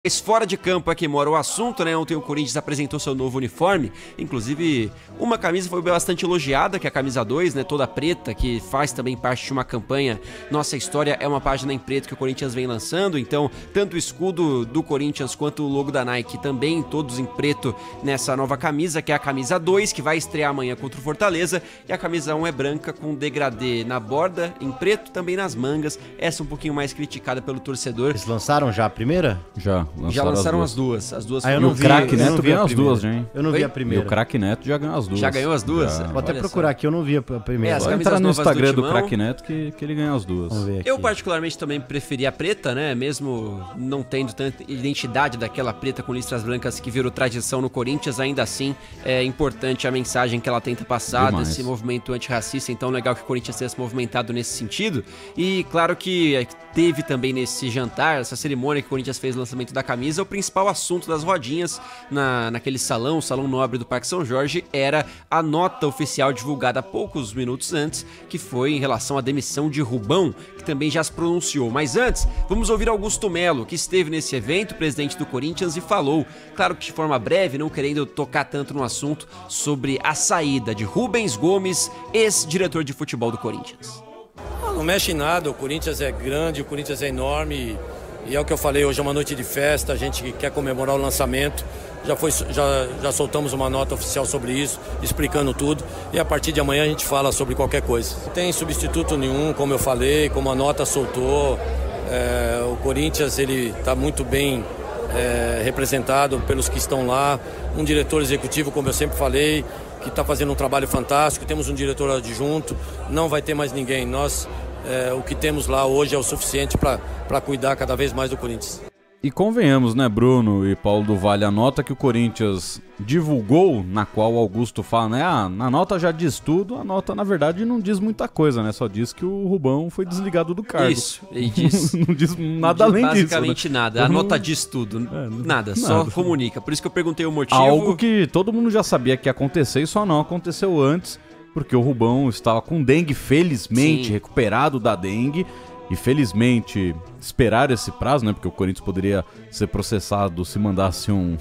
Mas fora de campo é que mora o assunto, né? Ontem o Corinthians apresentou seu novo uniforme, inclusive uma camisa foi bastante elogiada, que é a camisa 2, né? Toda preta, que faz também parte de uma campanha Nossa História é uma página em preto que o Corinthians vem lançando, então tanto o escudo do Corinthians quanto o logo da Nike também todos em preto nessa nova camisa, que é a camisa 2, que vai estrear amanhã contra o Fortaleza, e a camisa 1 é branca com degradê na borda, em preto, também nas mangas, essa um pouquinho mais criticada pelo torcedor. Eles lançaram já a primeira? Já lançaram as duas. As duas. Eu não vi, o Craque Neto ganhou as duas, hein? Eu não vi a primeira. E o Craque Neto já ganhou as duas. Já ganhou as duas? Já. Vou até procurar aqui, eu não vi a primeira. As Vai camisas entrar no novas Instagram do Timão. Craque Neto que ele ganhou as duas. Vamos ver aqui. Eu particularmente também preferi a preta, né? Mesmo não tendo tanta identidade daquela preta com listras brancas que virou tradição no Corinthians, ainda assim é importante a mensagem que ela tenta passar Demais. desse movimento antirracista, então legal que o Corinthians tenha se movimentado nesse sentido. E claro que teve também nesse jantar, essa cerimônia que o Corinthians fez o lançamento da camisa, o principal assunto das rodinhas naquele salão, o Salão Nobre do Parque São Jorge, era a nota oficial divulgada poucos minutos antes, que foi em relação à demissão de Rubão, que também já se pronunciou. Mas antes, vamos ouvir Augusto Melo, que esteve nesse evento, presidente do Corinthians, e falou, claro que de forma breve, não querendo tocar tanto no assunto, sobre a saída de Rubens Gomes, ex-diretor de futebol do Corinthians. Não mexe em nada, o Corinthians é grande, o Corinthians é enorme e é o que eu falei, hoje é uma noite de festa, a gente quer comemorar o lançamento, já soltamos uma nota oficial sobre isso, explicando tudo, e a partir de amanhã a gente fala sobre qualquer coisa. Não tem substituto nenhum, como eu falei, como a nota soltou, o Corinthians ele está muito bem representado pelos que estão lá, um diretor executivo, como eu sempre falei, que está fazendo um trabalho fantástico, temos um diretor adjunto, não vai ter mais ninguém, o que temos lá hoje é o suficiente para cuidar cada vez mais do Corinthians. E convenhamos, né, Bruno e Paulo do Vale, a nota que o Corinthians divulgou, na qual o Augusto fala, né, na nota já diz tudo, a nota na verdade não diz muita coisa, né, só diz que o Rubão foi desligado do cargo. Isso, e diz, não diz nada além disso. Basicamente nada, a nota diz tudo, nada, só comunica, por isso que eu perguntei o motivo. Algo que todo mundo já sabia que ia acontecer e só não aconteceu antes, porque o Rubão estava com dengue, felizmente, Sim. recuperado da dengue. E felizmente esperar esse prazo, né? Porque o Corinthians poderia ser processado se mandasse um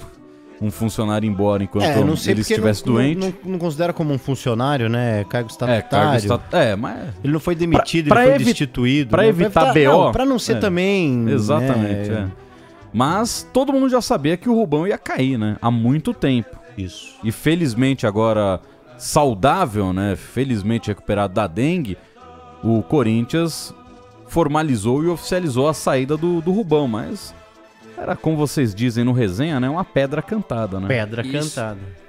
funcionário embora enquanto não sei ele estivesse doente. Não considera como um funcionário, né? Cargo estatutário. Mas... Ele não foi demitido, Pra ele foi destituído. Pra evitar BO. Não, pra não ser também... Exatamente, né? Mas todo mundo já sabia que o Rubão ia cair, né? Há muito tempo. Isso. E felizmente agora saudável, né? Felizmente recuperado da dengue, o Corinthians formalizou e oficializou a saída do Rubão, mas era, como vocês dizem no resenha, né, uma pedra cantada, né? Pedra Isso. cantada.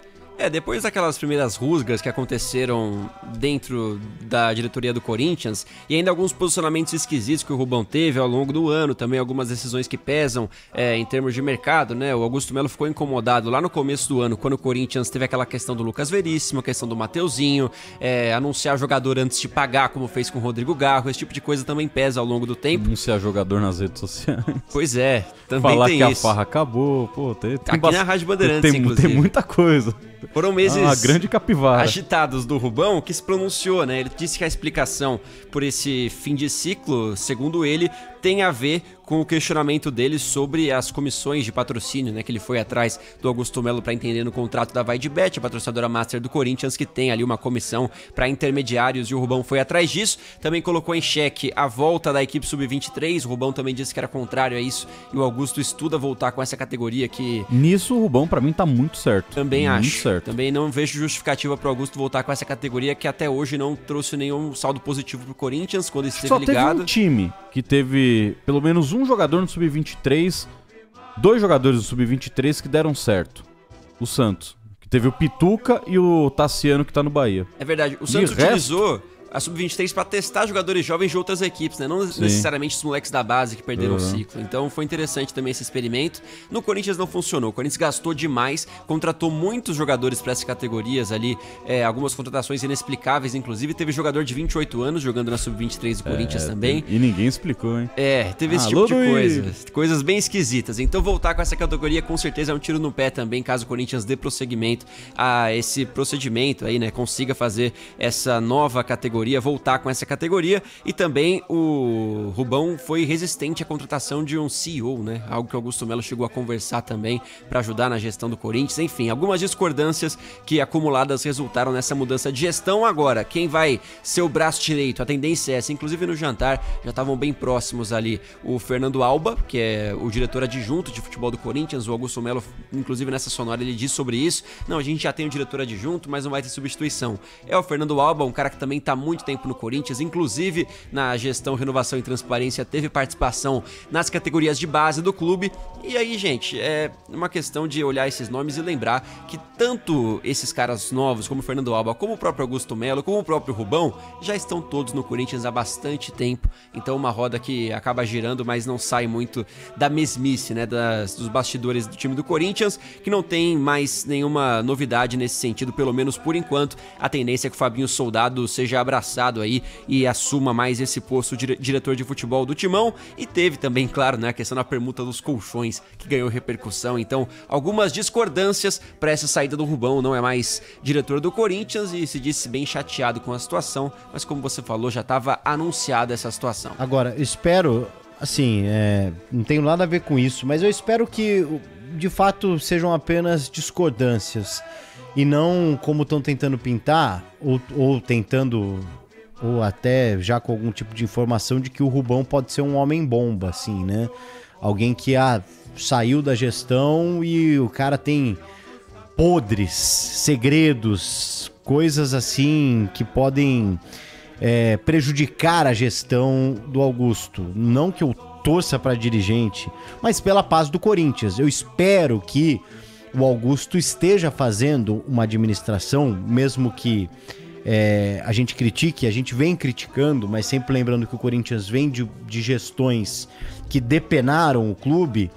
Depois daquelas primeiras rusgas que aconteceram dentro da diretoria do Corinthians e ainda alguns posicionamentos esquisitos que o Rubão teve ao longo do ano, também algumas decisões que pesam em termos de mercado, né? O Augusto Melo ficou incomodado lá no começo do ano, quando o Corinthians teve aquela questão do Lucas Veríssimo, a questão do Mateuzinho, anunciar jogador antes de pagar, como fez com o Rodrigo Garro, esse tipo de coisa também pesa ao longo do tempo. Anunciar jogador nas redes sociais. Pois é, também Falar tem que isso. a farra acabou, pô, tem Aqui na Rádio Bandeirantes, inclusive. Tem muita coisa. Foram meses Uma grande capivara. agitados do Rubão, que se pronunciou, né? Ele disse que a explicação por esse fim de ciclo, segundo ele, tem a ver com o questionamento dele sobre as comissões de patrocínio, né? Que ele foi atrás do Augusto Melo para entender no contrato da VaideBet, a patrocinadora master do Corinthians, que tem ali uma comissão para intermediários, e o Rubão foi atrás disso. Também colocou em xeque a volta da equipe sub-23, o Rubão também disse que era contrário a isso, e o Augusto estuda voltar com essa categoria que... Nisso o Rubão, pra mim, tá muito certo. Também muito acho. Certo. Também não vejo justificativa pro Augusto voltar com essa categoria que até hoje não trouxe nenhum saldo positivo pro Corinthians quando esteve Só ligado. teve um time que teve pelo menos um jogador no Sub-23, 2 jogadores do Sub-23 que deram certo. O Santos, que teve o Pituca e o Tassiano que tá no Bahia. É verdade, o De Santos resto, utilizou a Sub-23 para testar jogadores jovens de outras equipes, né? Não necessariamente os moleques da base que perderam o ciclo. Então foi interessante também esse experimento. No Corinthians não funcionou. O Corinthians gastou demais, contratou muitos jogadores para essas categorias ali, algumas contratações inexplicáveis, inclusive. Teve jogador de 28 anos jogando na Sub-23 do Corinthians também. E ninguém explicou, hein? Teve esse tipo de coisa. Coisas bem esquisitas. Então voltar com essa categoria com certeza é um tiro no pé também, caso o Corinthians dê prosseguimento a esse procedimento aí, né? Consiga fazer essa nova categoria categoria, voltar com essa categoria, e também o Rubão foi resistente à contratação de um CEO, né? Algo que o Augusto Melo chegou a conversar também para ajudar na gestão do Corinthians. Enfim, algumas discordâncias que acumuladas resultaram nessa mudança de gestão. Agora, quem vai ser o braço direito? A tendência é essa. Inclusive no jantar já estavam bem próximos ali o Fernando Alba, que é o diretor adjunto de futebol do Corinthians. O Augusto Melo, inclusive nessa sonora, ele disse sobre isso. Não, a gente já tem o diretor adjunto, mas não vai ter substituição. É o Fernando Alba, um cara que também está há muito tempo no Corinthians, inclusive na gestão, renovação e transparência, teve participação nas categorias de base do clube. E aí, gente, é uma questão de olhar esses nomes e lembrar que tanto esses caras novos, como o Fernando Alba, como o próprio Augusto Melo, como o próprio Rubão, já estão todos no Corinthians há bastante tempo. Então uma roda que acaba girando, mas não sai muito da mesmice, né, dos bastidores do time do Corinthians, que não tem mais nenhuma novidade nesse sentido, pelo menos por enquanto. A tendência é que o Fabinho Soldado seja abraçado aí e assuma mais esse posto de diretor de futebol do Timão. E teve também, claro, né, a questão da permuta dos colchões, que ganhou repercussão. Então, algumas discordâncias para essa saída do Rubão. Não é mais diretor do Corinthians e se disse bem chateado com a situação, mas como você falou, já estava anunciada essa situação. Agora, espero, assim, não tenho nada a ver com isso, mas eu espero que de fato sejam apenas discordâncias e não como estão tentando pintar ou até já com algum tipo de informação de que o Rubão pode ser um homem-bomba, assim, né? Alguém que saiu da gestão e o cara tem podres, segredos, coisas assim que podem prejudicar a gestão do Augusto. Não que eu torça para dirigente, mas pela paz do Corinthians. Eu espero que o Augusto esteja fazendo uma administração, mesmo que a gente critique, a gente vem criticando, mas sempre lembrando que o Corinthians vem de gestões que depenaram o clube.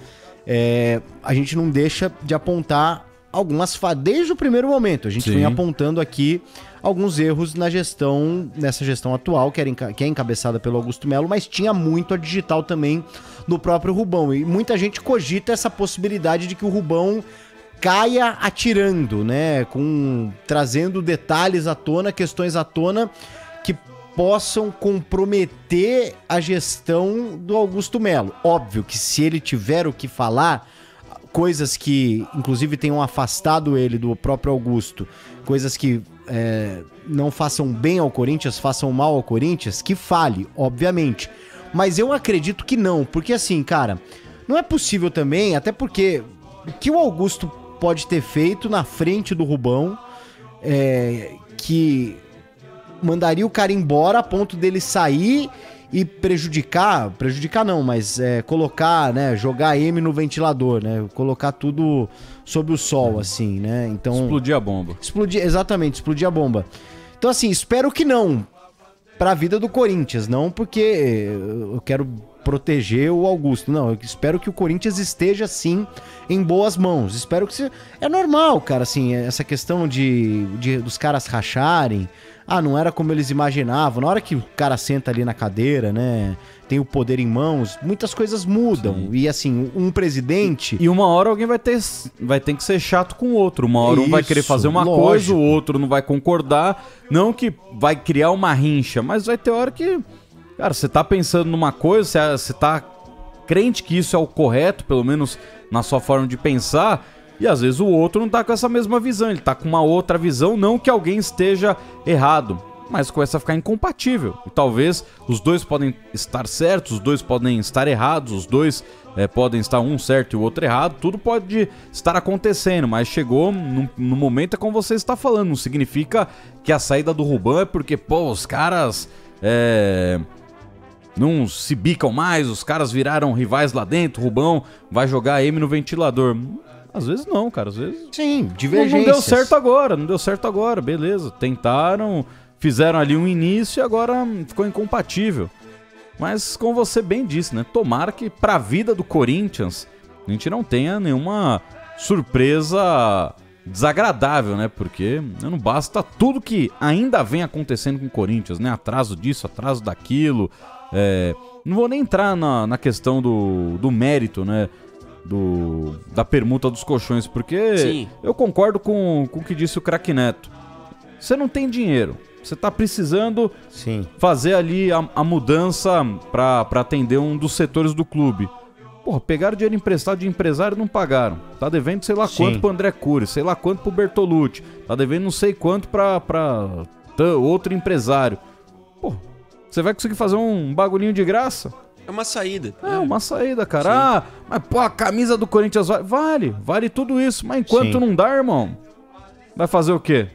A gente não deixa de apontar algumas falhas. Desde o primeiro momento, a gente vem apontando aqui alguns erros nessa gestão atual, que é encabeçada pelo Augusto Melo, mas tinha muito a digital também no próprio Rubão. E muita gente cogita essa possibilidade de que o Rubão caia atirando, né? Trazendo detalhes à tona, questões à tona que possam comprometer a gestão do Augusto Melo. Óbvio que se ele tiver o que falar, coisas que inclusive tenham afastado ele do próprio Augusto, coisas que não façam bem ao Corinthians, façam mal ao Corinthians, que fale, obviamente. Mas eu acredito que não, porque assim, cara, não é possível também, até porque o que o Augusto pode ter feito na frente do Rubão, que mandaria o cara embora a ponto dele sair e prejudicar não, mas colocar, né, jogar M no ventilador, né, colocar tudo sob o sol, assim, né, então... Explodir a bomba. Exatamente, explodir a bomba. Então, assim, espero que não, pra vida do Corinthians, não porque eu quero proteger o Augusto, não, eu espero que o Corinthians esteja, sim, em boas mãos, espero que é normal, cara, assim, essa questão dos caras racharem, não era como eles imaginavam. Na hora que o cara senta ali na cadeira, né, tem o poder em mãos, muitas coisas mudam. Sim. E assim, um presidente... E uma hora alguém vai ter que ser chato com o outro. Uma hora um vai querer fazer uma coisa, o outro não vai concordar. Não que vai criar uma rincha, mas vai ter hora que... Cara, você tá pensando numa coisa, você tá crente que isso é o correto, pelo menos na sua forma de pensar... E às vezes o outro não tá com essa mesma visão, ele tá com uma outra visão, não que alguém esteja errado, mas começa a ficar incompatível. E talvez os dois podem estar certos, os dois podem estar errados, os dois podem estar um certo e o outro errado, tudo pode estar acontecendo, mas chegou no momento, é como você está falando, não significa que a saída do Rubão é porque, os caras não se bicam mais, os caras viraram rivais lá dentro, o Rubão vai jogar M no ventilador. Às vezes não, cara, às vezes... Sim, divergências. Não deu certo agora, beleza. Tentaram, fizeram ali um início e agora ficou incompatível. Mas, como você bem disse, né? Tomara que pra vida do Corinthians a gente não tenha nenhuma surpresa desagradável, né? Porque não basta tudo que ainda vem acontecendo com o Corinthians, né? Atraso disso, atraso daquilo. Não vou nem entrar na questão do mérito, né? Da permuta dos colchões, porque sim, eu concordo com o que disse o craque Neto. Você não tem dinheiro, Você tá precisando Sim. fazer ali a mudança pra atender um dos setores do clube. Porra, pegaram dinheiro emprestado de empresário e não pagaram. Tá devendo sei lá quanto pro André Cury, sei lá quanto pro Bertolucci. Tá devendo não sei quanto pra outro empresário. Pô, você vai conseguir fazer um bagulhinho de graça? É uma saída. É uma saída, cara. Mas pô, a camisa do Corinthians vale tudo isso. Mas enquanto não dá, irmão, vai fazer o quê?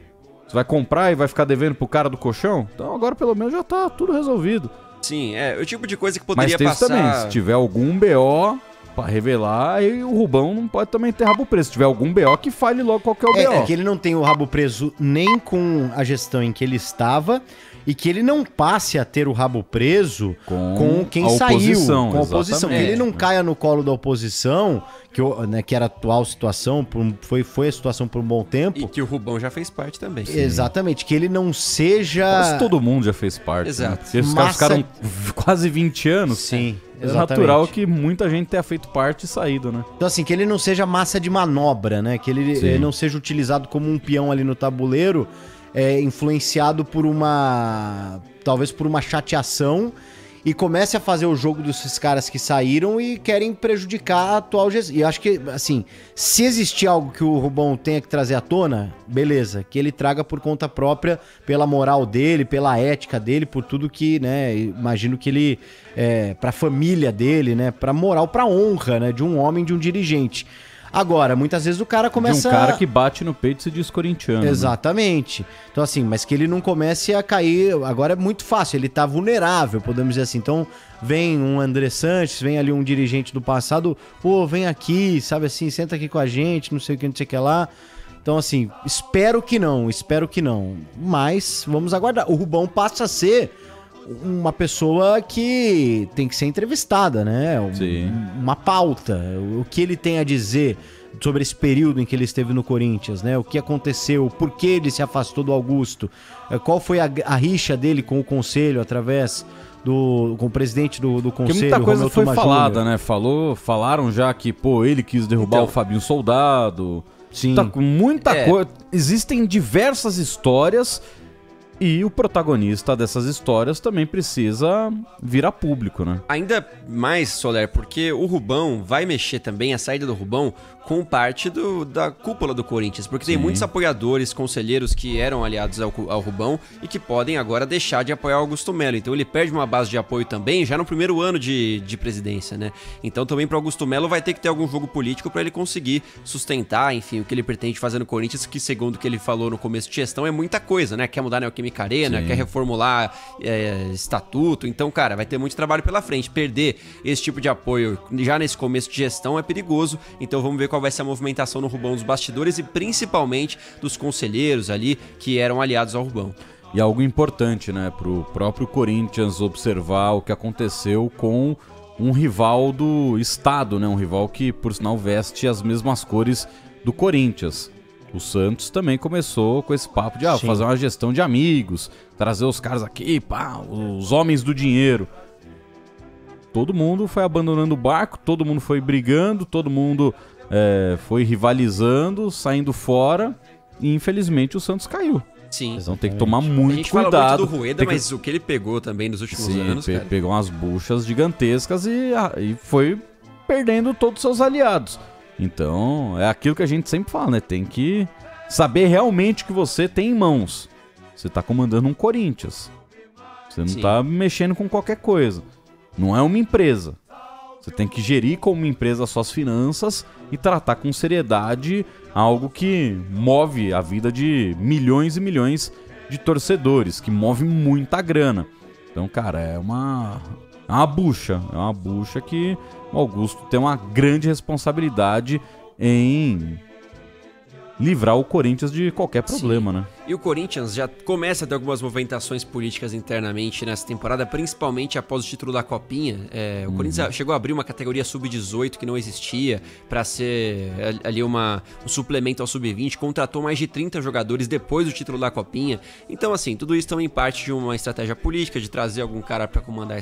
Você vai comprar e vai ficar devendo pro cara do colchão? Então agora pelo menos já tá tudo resolvido. Sim, é o tipo de coisa que poderia Mas tem passar... isso também, se tiver algum BO pra revelar, aí o Rubão não pode também ter rabo preso. Se tiver algum BO, que fale logo qual que é o BO. É que ele não tem o rabo preso nem com a gestão em que ele estava e que ele não passe a ter o rabo preso com quem saiu, com a oposição. Que ele não caia no colo da oposição, que era a atual situação, foi a situação por um bom tempo. E que o Rubão já fez parte também. Sim. Exatamente, que ele não seja... Quase todo mundo já fez parte. Exato. Né? Porque os caras ficaram quase 20 anos. Sim, é natural que muita gente tenha feito parte e saído, né? Então assim, que ele não seja massa de manobra, né? Que ele não seja utilizado como um peão ali no tabuleiro, influenciado por talvez por uma chateação, e comece a fazer o jogo desses caras que saíram e querem prejudicar a atual gestão. E acho que, assim, se existir algo que o Rubão tenha que trazer à tona, beleza, que ele traga por conta própria, pela moral dele, pela ética dele, por tudo que, né, imagino que ele, pra família dele, né, pra moral, pra honra, né, de um homem, de um dirigente. Agora, muitas vezes o cara começa... De um cara que bate no peito e se diz corintiano. Exatamente. Né? Então assim, mas que ele não comece a cair... Agora é muito fácil, ele tá vulnerável, podemos dizer assim. Então vem um André Sanches, vem ali um dirigente do passado, pô, vem aqui, sabe assim, senta aqui com a gente, não sei o que, não sei o que lá. Então assim, espero que não. Mas vamos aguardar. O Rubão passa a ser uma pessoa que tem que ser entrevistada, né? Uma pauta. O que ele tem a dizer sobre esse período em que ele esteve no Corinthians, né? O que aconteceu, por que ele se afastou do Augusto, qual foi a rixa dele com o conselho através com o presidente do conselho. Porque muita coisa foi falada, né? Falaram já que, pô, ele quis derrubar o Fabinho Soldado. Sim. Tá com muita coisa. Existem diversas histórias. E o protagonista dessas histórias também precisa vir a público, né? Ainda mais, Soler, porque o Rubão vai mexer também, a saída do Rubão, com parte da cúpula do Corinthians. Porque tem muitos apoiadores, conselheiros que eram aliados ao Rubão e que podem agora deixar de apoiar o Augusto Melo. Então ele perde uma base de apoio também já no primeiro ano de presidência, né? Então também para o Augusto Melo vai ter que ter algum jogo político para ele conseguir sustentar, enfim, o que ele pretende fazer no Corinthians, que segundo o que ele falou no começo de gestão é muita coisa, né? Quer mudar a Neoquímica Arena, quer reformular estatuto. Então, cara, vai ter muito trabalho pela frente. Perder esse tipo de apoio já nesse começo de gestão é perigoso. Então vamos ver qual vai ser a movimentação no Rubão dos bastidores e principalmente dos conselheiros ali que eram aliados ao Rubão. E algo importante, né, pro próprio Corinthians observar o que aconteceu com um rival do estado, né, um rival que, por sinal, veste as mesmas cores do Corinthians. O Santos também começou com esse papo de fazer uma gestão de amigos, trazer os caras aqui, os homens do dinheiro. Todo mundo foi abandonando o barco, todo mundo foi brigando, todo mundo foi rivalizando, saindo fora, e infelizmente o Santos caiu. Sim. Então tem que tomar muito cuidado. Fala muito do Rueda, mas o que ele pegou também nos últimos anos, cara. Pegou umas buchas gigantescas e foi perdendo todos os seus aliados. Então, é aquilo que a gente sempre fala, né? Tem que saber realmente o que você tem em mãos. Você tá comandando um Corinthians. Você não tá mexendo com qualquer coisa. Não é uma empresa. Você tem que gerir como uma empresa as suas finanças e tratar com seriedade algo que move a vida de milhões e milhões de torcedores, que move muita grana. Então, cara, é uma bucha. É uma bucha que o Augusto tem uma grande responsabilidade em livrar o Corinthians de qualquer problema, né? E o Corinthians já começa a ter algumas movimentações políticas internamente nessa temporada, principalmente após o título da Copinha. O Corinthians chegou a abrir uma categoria sub-18 que não existia para ser ali um suplemento ao sub-20, contratou mais de 30 jogadores depois do título da Copinha. Então, assim, tudo isso também parte de uma estratégia política, de trazer algum cara para comandar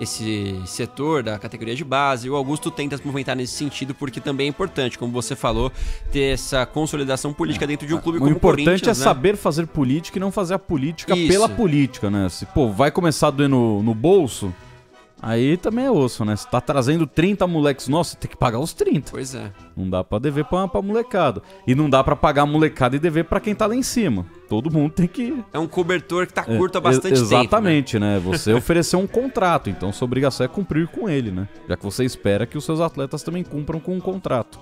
esse setor da categoria de base. O Augusto tenta se movimentar nesse sentido porque também é importante, como você falou, ter essa consolidação política dentro de um clube como o Corinthians. O importante é saber fazer política e não fazer a política pela política, né? Se, pô, vai começar a doer no bolso, aí também é osso, né? Você tá trazendo 30 moleques, nossa, você tem que pagar os 30. Pois é. Não dá pra dever pra molecada. E não dá pra pagar a molecada e dever pra quem tá lá em cima. Todo mundo tem que... É um cobertor que tá curto há bastante tempo. Exatamente, né? Você ofereceu um contrato, então sua obrigação é cumprir com ele, né? Já que você espera que os seus atletas também cumpram com um contrato.